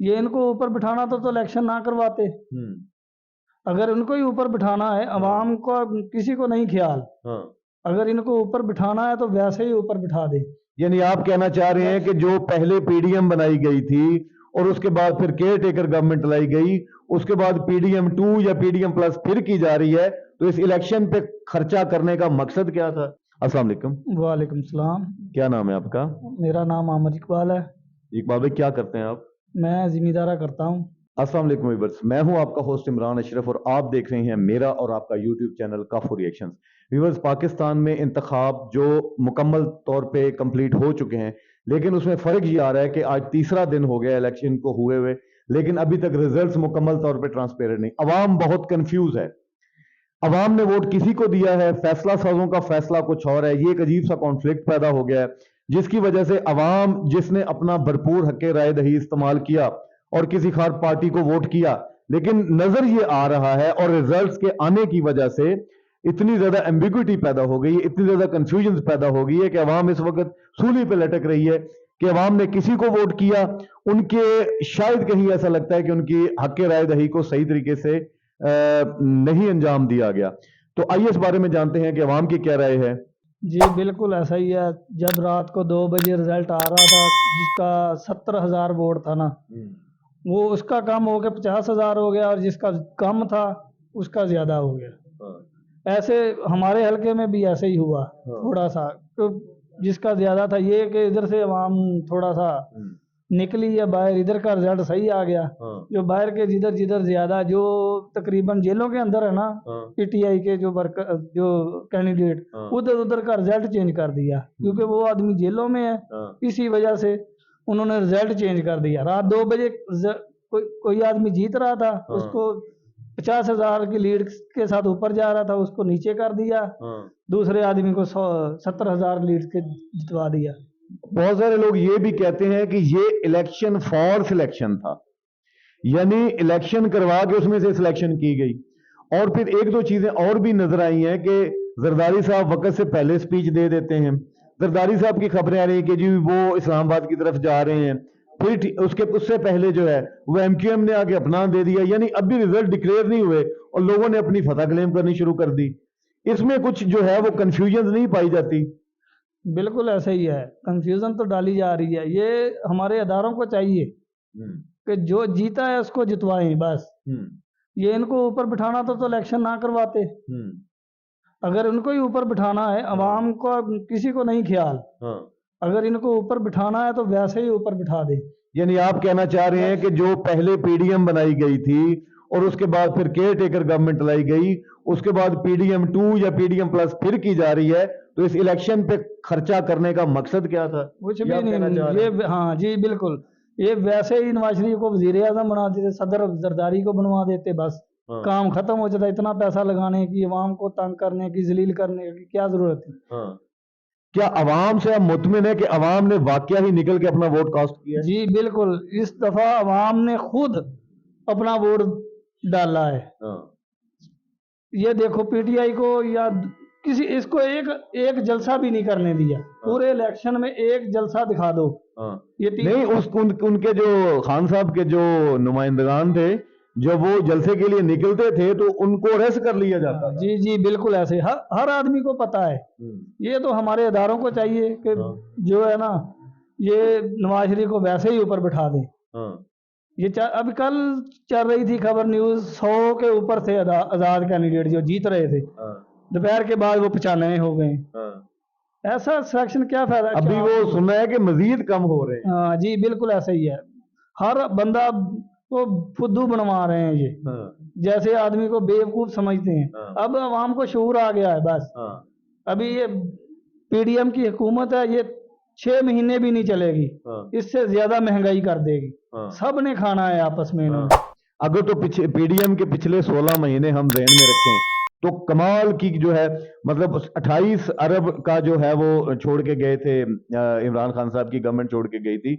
ये इनको ऊपर बिठाना तो इलेक्शन ना करवाते। अगर इनको ही ऊपर बिठाना है, अवाम को किसी को नहीं ख्याल। हाँ। अगर इनको ऊपर बिठाना है तो वैसे ही ऊपर बिठा दे। यानी आप कहना चाह रहे हैं कि जो पहले पीडीएम बनाई गई थी और उसके बाद फिर केयर टेकर गवर्नमेंट लाई गई, उसके बाद पीडीएम 2 या पीडीएम प्लस फिर की जा रही है, तो इस इलेक्शन पे खर्चा करने का मकसद क्या था? अस्सलाम वालेकुम। वालेकुम सलाम। क्या नाम है आपका? मेरा नाम अहमद इकबाल है। इकबाल भाई, क्या करते हैं आप? मैं जिम्मेदारा करता हूँ। अस्सलाम वालेकुम व्यूअर्स, मैं हूं आपका होस्ट इमरान अशरफ और आप देख रहे हैं मेरा और आपका YouTube channel काफू reactions. Viewers, Pakistan में इंतखाब जो मुकम्मल तौर पे कंप्लीट हो चुके हैं, लेकिन उसमें फ़र्क ये आ रहा है कि आज तीसरा दिन हो गया इलेक्शन को हुए हुए, लेकिन अभी तक रिजल्ट्स मुकम्मल तौर पे ट्रांसपेरेंट नहीं। अवाम बहुत कंफ्यूज है। अवाम ने वोट किसी को दिया है, फैसला साजों का फैसला कुछ और है। ये एक अजीब सा कॉन्फ्लिक्ट पैदा हो गया है, जिसकी वजह से अवाम जिसने अपना भरपूर हक़ राय दही इस्तेमाल किया और किसी खास पार्टी को वोट किया, लेकिन नजर ये आ रहा है और रिजल्ट्स के आने की वजह से इतनी ज्यादा एम्बिग्विटी पैदा हो गई, इतनी ज्यादा कंफ्यूजन पैदा हो गई है कि अवाम इस वक्त सूली पे लटक रही है कि अवाम ने किसी को वोट किया, उनके शायद कहीं ऐसा लगता है कि उनकी हक़ राय दही को सही तरीके से नहीं अंजाम दिया गया। तो आइए इस बारे में जानते हैं कि अवाम की क्या राय है। जी बिल्कुल ऐसा ही है। जब रात को 2 बजे रिजल्ट आ रहा था, जिसका 70,000 वोट था ना, वो उसका कम हो के 50,000 हो गया, और जिसका कम था उसका ज़्यादा हो गया। ऐसे हमारे हलके में भी ऐसे ही हुआ। थोड़ा सा तो जिसका ज़्यादा था, ये कि इधर से अवाम थोड़ा सा निकली या बाहर, इधर का रिजल्ट सही आ गया। जो बाहर के जिधर जिधर ज़्यादा, जो तकरीबन जेलों के अंदर है ना, पीटीआई के जो वर्कर, जो कैंडिडेट, उधर उधर का रिजल्ट चेंज कर दिया, क्योंकि वो आदमी जेलों में है। इसी वजह से उन्होंने रिजल्ट चेंज कर दिया। रात 2 बजे कोई आदमी जीत रहा था, उसको 50,000 की लीड के साथ ऊपर जा रहा था, उसको नीचे कर दिया। दूसरे आदमी को 70,000 लीड के जितवा दिया। बहुत सारे लोग ये भी कहते हैं कि ये इलेक्शन फॉर सिलेक्शन था, यानी इलेक्शन करवा के उसमें से सिलेक्शन की गई। और फिर एक दो चीजें और भी नजर आई हैं कि जरदारी साहब वक्त से पहले स्पीच दे देते हैं। जरदारी साहब की खबरें आ रही हैं कि जी वो इस्लामाबाद की तरफ जा रहे हैं, फिर उससे पहले जो है वो एमक्यूएम ने आके अपना दे दिया, यानी अभी रिजल्ट डिक्लेयर नहीं हुए और लोगों ने अपनी फतह क्लेम करनी शुरू कर दी। इसमें कुछ जो है वो कंफ्यूजन नहीं पाई जाती? बिल्कुल ऐसा ही है, कंफ्यूजन तो डाली जा रही है। ये हमारे अदारों को चाहिए कि जो जीता है उसको जितवाएं बस। ये इनको ऊपर बिठाना तो इलेक्शन ना करवाते। अगर इनको ही ऊपर बिठाना है, अवाम को किसी को नहीं ख्याल। अगर इनको ऊपर बिठाना है तो वैसे ही ऊपर बिठा दे। यानी आप कहना चाह रहे हैं कि जो पहले पीडीएम बनाई गई थी और उसके बाद फिर केयर टेकर गवर्नमेंट लाई गई, उसके बाद पीडीएम 2 या पीडीएम प्लस फिर की जा रही है, तो इस इलेक्शन पे खर्चा करने का मकसद क्या था? कुछ भी नहीं। ये हाँ जी बिल्कुल, ये वैसे ही नवाज शरीफ को वजीर आजम बना देते, सदर जरदारी को बनवा देते, बस काम खत्म हो जाता। इतना पैसा लगाने की, अवाम को तंग करने की, जलील करने की क्या जरूरत है? क्या अवाम से आप मुतमिन है कि अवाम ने वाकया ही निकल के अपना वोट कास्ट किया? जी बिल्कुल, इस दफा अवाम ने खुद अपना वोट डाला है। ये देखो, पीटीआई को या किसी, इसको एक जलसा भी नहीं करने दिया। पूरे इलेक्शन में एक जलसा दिखा दो। ये नहीं, उनके जो खान साहब के जो नुमाइंदगान थे, जब वो जलसे के लिए निकलते थे तो उनको अरेस्ट कर लिया जाता था। जी जी बिल्कुल ऐसे, हर आदमी को पता है। ये तो हमारे अदारों को चाहिए कि जो है ना, ये नवाज शरीफ को वैसे ही ऊपर बिठा दें। ये अभी कल चल रही थी खबर, न्यूज 100 के ऊपर थे आजाद कैंडिडेट जो जीत रहे थे। दोपहर के बाद वो 95 हो गए। ऐसा सिलेक्शन क्या फायदा? अभी वो सुनना है कि मजीद कम हो रहे हैं। हाँ जी बिल्कुल ऐसा ही है। हर बंदा को फुद्दू बनवा रहे हैं ये। जैसे आदमी को बेवकूफ समझते हैं। अब आवाम को शऊर आ गया है बस। अभी ये पीडीएम की हुकूमत है, ये 6 महीने भी नहीं चलेगी, इससे ज्यादा महंगाई कर देगी। सब ने खाना है आपस में। अगर तो पीडीएम के पिछले 16 महीने हम ज़हन में रखें तो कमाल की जो है, मतलब 28 अरब का जो है वो छोड़ के गए थे, इमरान खान साहब की गवर्नमेंट छोड़ के गई थी।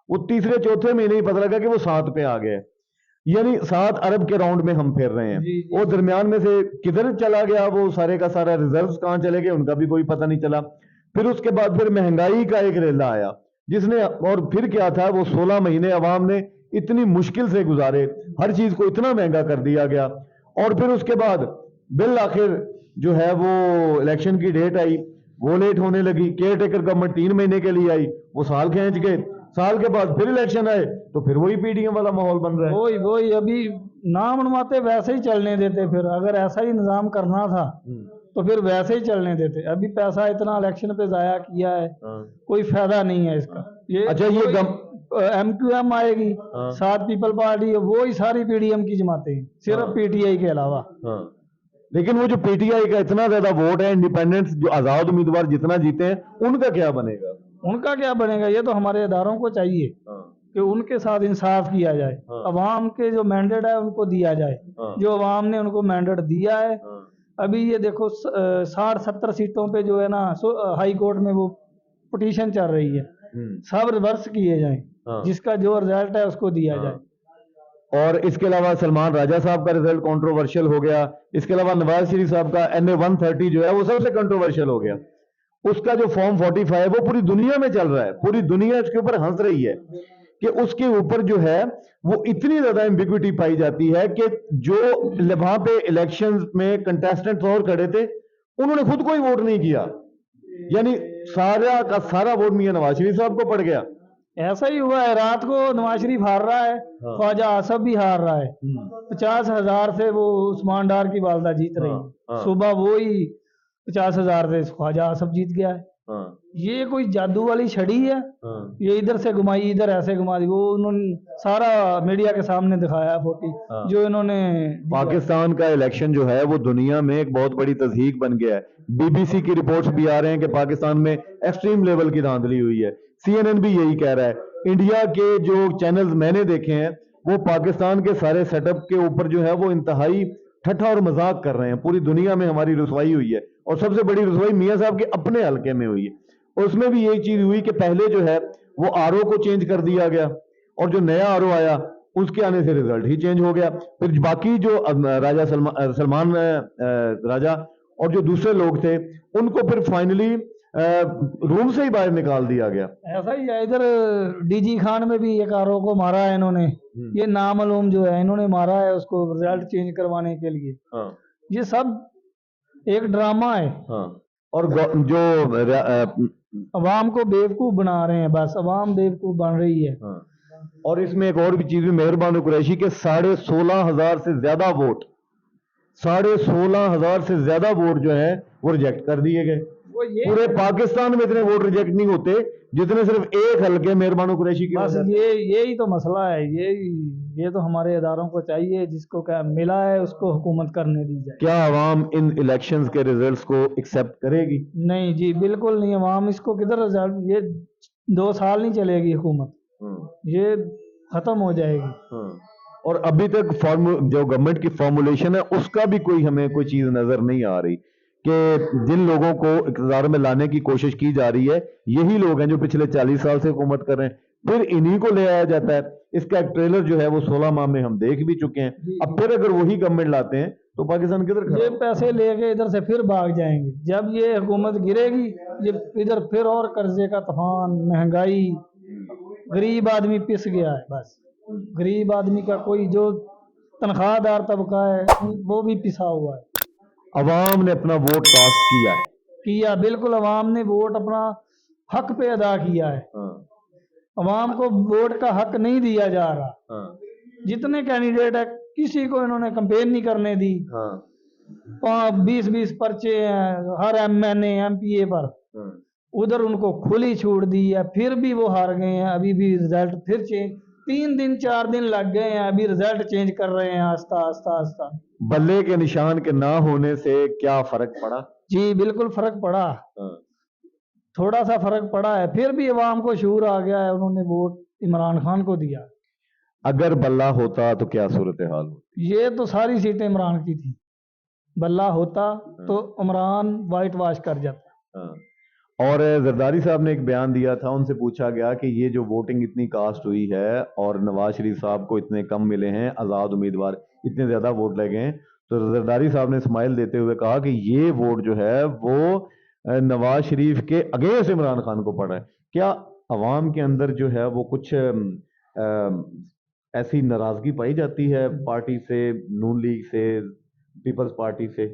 वो तीसरे चौथे महीने ही पता लगा कि वो 7 पे आ गए, यानी 7 अरब के राउंड में हम फिर रहे हैं। और दरमियान में से किधर चला गया वो सारे का सारा, रिजर्व कहाँ चले गए उनका भी कोई पता नहीं चला। फिर उसके बाद फिर महंगाई का एक रेला आया जिसने, और फिर क्या था, वो 16 महीने अवाम ने इतनी मुश्किल से गुजारे, हर चीज को इतना महंगा कर दिया गया, और फिर उसके बाद बिल आखिर जो है वो इलेक्शन की डेट आई, वो लेट होने लगी। केयर टेकर गवर्नमेंट 3 महीने के लिए आई, वो साल खींच गए, साल के बाद फिर इलेक्शन आए, तो फिर वही पीडीएम वाला माहौल बन रहा है। वही वही अभी ना मनवाते वैसे ही चलने देते, फिर अगर ऐसा ही निजाम करना था तो फिर वैसे ही चलने देते। अभी पैसा इतना इलेक्शन पे जाया किया है, कोई फायदा नहीं है इसका। ये अच्छा, ये MQM आएगी, हाँ। 7 पीपल पार्टी है, वो ही सारी पीडीएम की जमाते हैं, सिर्फ हाँ। पीटीआई के अलावा। लेकिन वो जो पीटीआई का इतना ज्यादा वोट है, इंडिपेंडेंस जो आजाद उम्मीदवार जितना जीते हैं, उनका क्या बनेगा? उनका क्या बनेगा? ये तो हमारे इदारों को चाहिए कि उनके साथ इंसाफ किया जाए, अवाम के जो मैंडेट है उनको दिया जाए, जो अवाम ने उनको मैंडेट दिया है। अभी ये देखो 60-70 सीटों पे जो है ना हाई कोर्ट में वो पिटीशन चल रही है, सब रिवर्स किए जाएं, जिसका जो रिजल्ट है उसको दिया जाए। और इसके अलावा सलमान राजा साहब का रिजल्ट कंट्रोवर्शियल हो गया, इसके अलावा नवाज शरीफ साहब का NA 130 जो है वो सबसे कंट्रोवर्शियल हो गया। उसका जो फॉर्म 45 है वो पूरी दुनिया में चल रहा है, पूरी दुनिया इसके ऊपर हंस रही है कि उसके ऊपर जो है वो इतनी ज्यादा एम्बिग्विटी पाई जाती है कि जो वहां पे इलेक्शंस में कंटेस्टेंट और खड़े थे उन्होंने खुद कोई वोट नहीं किया, यानी सारा का सारा वोट मियां नवाज शरीफ साहब को पड़ गया। ऐसा ही हुआ है, रात को नवाज शरीफ हार रहा है, ख्वाजा आसफ भी हार रहा है, 50,000 से वो उस्मान डार की वालदा जीत रही है, सुबह वो ही 50,000 से ख्वाजा आसफ जीत गया है। ये कोई जादू वाली छड़ी है, ये इधर से घुमाई, इधर ऐसे घुमा दी, वो उन्होंने सारा मीडिया के सामने दिखाया फोटो जो इन्होंने। पाकिस्तान का इलेक्शन जो है वो दुनिया में एक बहुत बड़ी तस्दीक बन गया है। BBC की रिपोर्ट्स भी आ रहे हैं कि पाकिस्तान में एक्सट्रीम लेवल की धांधली हुई है, CNN भी यही कह रहा है। इंडिया के जो चैनल्स मैंने देखे हैं वो पाकिस्तान के सारे सेटअप के ऊपर जो है वो इंतहाई ठट्ठा और मजाक कर रहे हैं। पूरी दुनिया में हमारी रुसवाई हुई है, और सबसे बड़ी रुसवाई मियां साहब के अपने हलके में हुई है। और उसमें भी यही चीज हुई कि पहले जो है वो RO को चेंज कर दिया गया, और जो नया RO आया उसके आने से रिजल्ट ही चेंज हो गया। फिर बाकी जो राजा सलमान राजा और जो दूसरे लोग थे उनको फिर फाइनली रूम से ही बाहर निकाल दिया गया। ऐसा ही है, इधर DG खान में भी एक RO को मारा है इन्होंने, ये नामालूम जो है इन्होंने मारा है उसको रिजल्ट चेंज करवाने के लिए। ये सब एक ड्रामा है, और जो अवाम को बेवकूफ बना रहे हैं, बस अवाम बेवकूफ बन रही है। और इसमें एक और भी चीज भी मेहरबान कुरैशी के 16,500 से ज्यादा वोट, 16,500 से ज्यादा वोट जो है वो रिजेक्ट कर दिए गए। पूरे पाकिस्तान में इतने वोट रिजेक्ट नहीं होते जितने सिर्फ एक हल्के मेहरबान कुरैशी की। बस यही तो मसला है, ये तो हमारे इदारों को चाहिए, जिसको क्या मिला है उसको हुकूमत करने दी जाए। क्या अवाम इन इलेक्शंस के रिजल्ट्स को एक्सेप्ट करेगी? नहीं जी, बिल्कुल नहीं। अवाम इसको किधर रिजल्ट, ये 2 साल नहीं चलेगी हुकूमत, ये खत्म हो जाएगी। और अभी तक जो गवर्नमेंट की फॉर्मुलेशन है उसका भी हमें कोई चीज नजर नहीं आ रही कि जिन लोगों को इक़्तिदार में लाने की कोशिश की जा रही है यही लोग हैं जो पिछले 40 साल से हुकूमत कर रहे हैं, फिर इन्हीं को ले आया जाता है। इसका एक ट्रेलर जो है वो 16 माह में हम देख भी चुके हैं। अब फिर अगर वही गवर्नमेंट लाते हैं तो पाकिस्तान किधर, ये पैसे लेके इधर से फिर भाग जाएंगे। जब ये हुकूमत गिरेगी ये इधर फिर और कर्जे का तूफान, महंगाई, गरीब आदमी पिस गया है। बस गरीब आदमी का कोई जो तनख्वाहदार तबका है वो भी पिसा हुआ है। अवाम ने अपना वोट कास्ट किया, बिल्कुल अवाम ने वोट अपना हक पे अदा किया है। अवाम को वोट का हक नहीं दिया जा रहा। जितने कैंडिडेट है किसी को इन्होंने कैंपेन नहीं करने दी। 20-20 पर्चे हैं हर MNA MPA पर, उधर उनको खुली छूट दी है, फिर भी वो हार गए हैं। अभी भी रिजल्ट फिर चेंज, 3 दिन 4 दिन लग गए हैं, अभी रिजल्ट चेंज कर रहे हैं आस्ता आस्ता आस्ता। बल्ले के निशान के ना होने से क्या फर्क पड़ा? जी बिल्कुल फर्क पड़ा, थोड़ा सा फर्क पड़ा है, फिर भी अवाम को शूर आ गया है, उन्होंने वोट इमरान खान को दिया। अगर बल्ला होता तो क्या सूरत हाल होती? ये तो सारी सीटें इमरान की थी, बल्ला होता तो इमरान वाइट वॉश कर जाता। और जरदारी साहब ने एक बयान दिया था, उनसे पूछा गया कि ये जो वोटिंग इतनी कास्ट हुई है और नवाज शरीफ साहब को इतने कम मिले हैं, आज़ाद उम्मीदवार इतने ज़्यादा वोट लगे हैं, तो जरदारी साहब ने स्माइल देते हुए कहा कि ये वोट जो है वो नवाज शरीफ के अगेंस्ट इमरान खान को पड़ा है। क्या अवाम के अंदर जो है वो कुछ ऐसी नाराजगी पाई जाती है पार्टी से, नून लीग से, पीपल्स पार्टी से?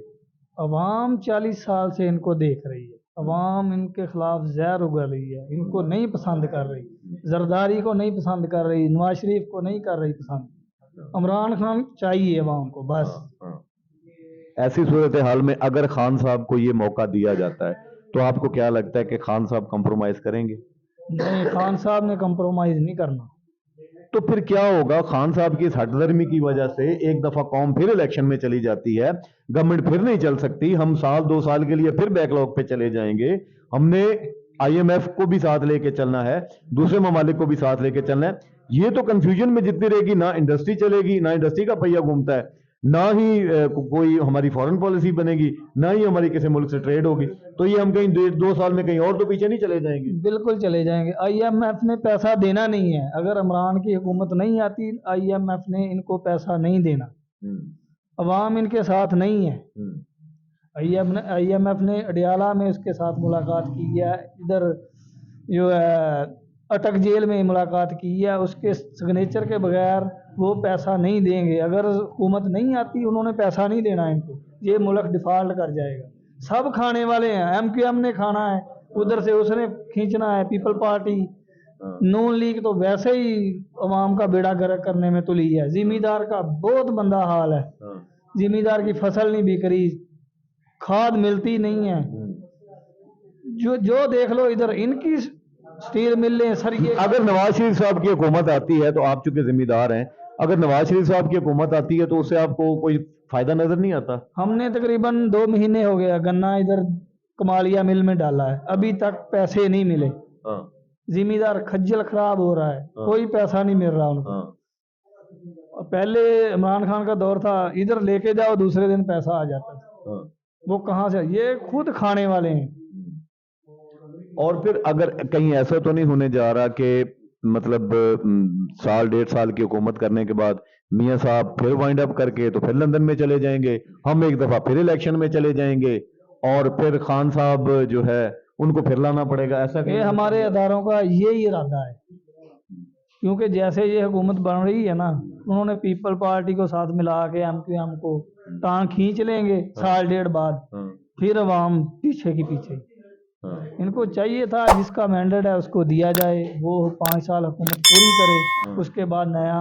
अवाम 40 साल से इनको देख रही है, अवाम इनके खिलाफ जहर उगल रही है, इनको नहीं पसंद कर रही, जरदारी को नहीं पसंद कर रही, नवाज शरीफ को नहीं कर रही पसंद, इमरान खान चाहिए अवाम को बस। ऐसी सूरत हाल में अगर खान साहब को ये मौका दिया जाता है तो आपको क्या लगता है कि खान साहब कंप्रोमाइज करेंगे? नहीं, खान साहब ने कंप्रोमाइज नहीं करना। तो फिर क्या होगा? खान साहब की इस हठधर्मी की वजह से एक दफा कौम फिर इलेक्शन में चली जाती है, गवर्नमेंट फिर नहीं चल सकती, हम साल 2 साल के लिए फिर बैकलॉग पे चले जाएंगे। हमने IMF को भी साथ लेके चलना है, दूसरे ममालिक को भी साथ लेके चलना है। ये तो कंफ्यूजन में जितनी रहेगी, ना इंडस्ट्री चलेगी, ना इंडस्ट्री का पहिया घूमता है, ना ही कोई हमारी फॉरेन पॉलिसी बनेगी, ना ही हमारी किसी मुल्क से ट्रेड होगी। तो ये हम कहीं 2 साल में कहीं और तो पीछे नहीं चले जाएंगे? बिल्कुल चले जाएंगे। IMF ने पैसा देना नहीं है, अगर इमरान की हुकूमत नहीं आती IMF ने इनको पैसा नहीं देना, अवाम इनके साथ नहीं है। IMF ने अडियाला में उसके साथ मुलाकात की है, इधर जो है अटक जेल में मुलाकात की है, उसके सिग्नेचर के बगैर वो पैसा नहीं देंगे। अगर हुकूमत नहीं आती, उन्होंने पैसा नहीं देना इनको, ये मुल्क डिफॉल्ट कर जाएगा। सब खाने वाले हैं, MQM ने खाना है, उधर से उसने खींचना है, पीपल पार्टी, नून लीग तो वैसे ही अवाम का बेड़ा गर्क करने में तुली है। जिमीदार का बहुत मंदा हाल है, जिमीदार की फसल नहीं बिक रही, खाद मिलती नहीं है, जो देख लो इधर इनकी स्टील मिलें सर। ये अगर नवाज शरीफ साहब की हुकूमत आती है, तो आप चूंकि जिम्मेदार हैं, अगर नवाज शरीफ साहब की हुकूमत आती है तो उससे आपको कोई फायदा नजर नहीं आता? हमने तकरीबन 2 महीने हो गया गन्ना इधर कमालिया मिल में डाला है, अभी तक पैसे नहीं मिले। जिमीदार खज्जल खराब हो रहा है, कोई पैसा नहीं मिल रहा उनको। पहले इमरान खान का दौर था, इधर लेके जाओ दूसरे दिन पैसा आ जाता था, वो कहाँ से? ये खुद खाने वाले हैं। और फिर अगर कहीं ऐसा तो नहीं होने जा रहा कि मतलब साल 1.5 साल की हुकूमत करने के बाद मियां साहब फिर वाइंड अप करके तो फिर लंदन में चले जाएंगे, हम एक दफा फिर इलेक्शन में चले जाएंगे, और फिर खान साहब जो है उनको फिर लाना पड़ेगा? ऐसा ये हमारे अदारों का यही इरादा है, क्योंकि जैसे ये हुकूमत बन रही है ना, उन्होंने पीपल पार्टी को साथ मिला के MQM को टांग खींच लेंगे साल 1.5 बाद, फिर अवाम पीछे की पीछे। इनको चाहिए था जिसका मैंडेट है उसको दिया जाए, वो 5 साल हुकूमत पूरी करे, उसके बाद नया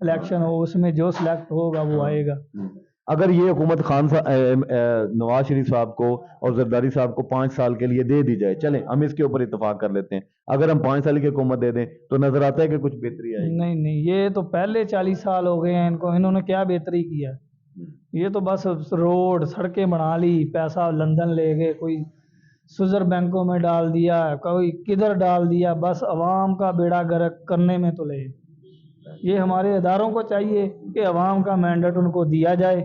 इलेक्शन हो, उसमें जो सिलेक्ट होगा वो आएगा। अगर ये हुकूमत नवाज शरीफ साहब को और जरदारी साहब को 5 साल के लिए दे दी जाए, चलें हम इसके ऊपर इत्तेफाक कर लेते हैं, अगर हम 5 साल की हुकूमत दे दें तो नजर आता है कि कुछ बेहतरी आएगी? नहीं, ये तो पहले 40 साल हो गए हैं इनको, इन्होंने क्या बेहतरी किया? ये तो बस रोड सड़कें बना ली, पैसा लंदन ले गए, कोई सुजर बैंकों में डाल दिया, कोई किधर डाल दिया, बस अवाम का बेड़ा गर्क करने में तुले। ये हमारे इदारों को चाहिए कि अवाम का मैंडेट उनको दिया जाए।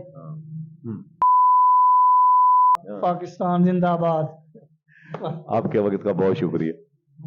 पाकिस्तान जिंदाबाद। आपके वक्त का बहुत शुक्रिया।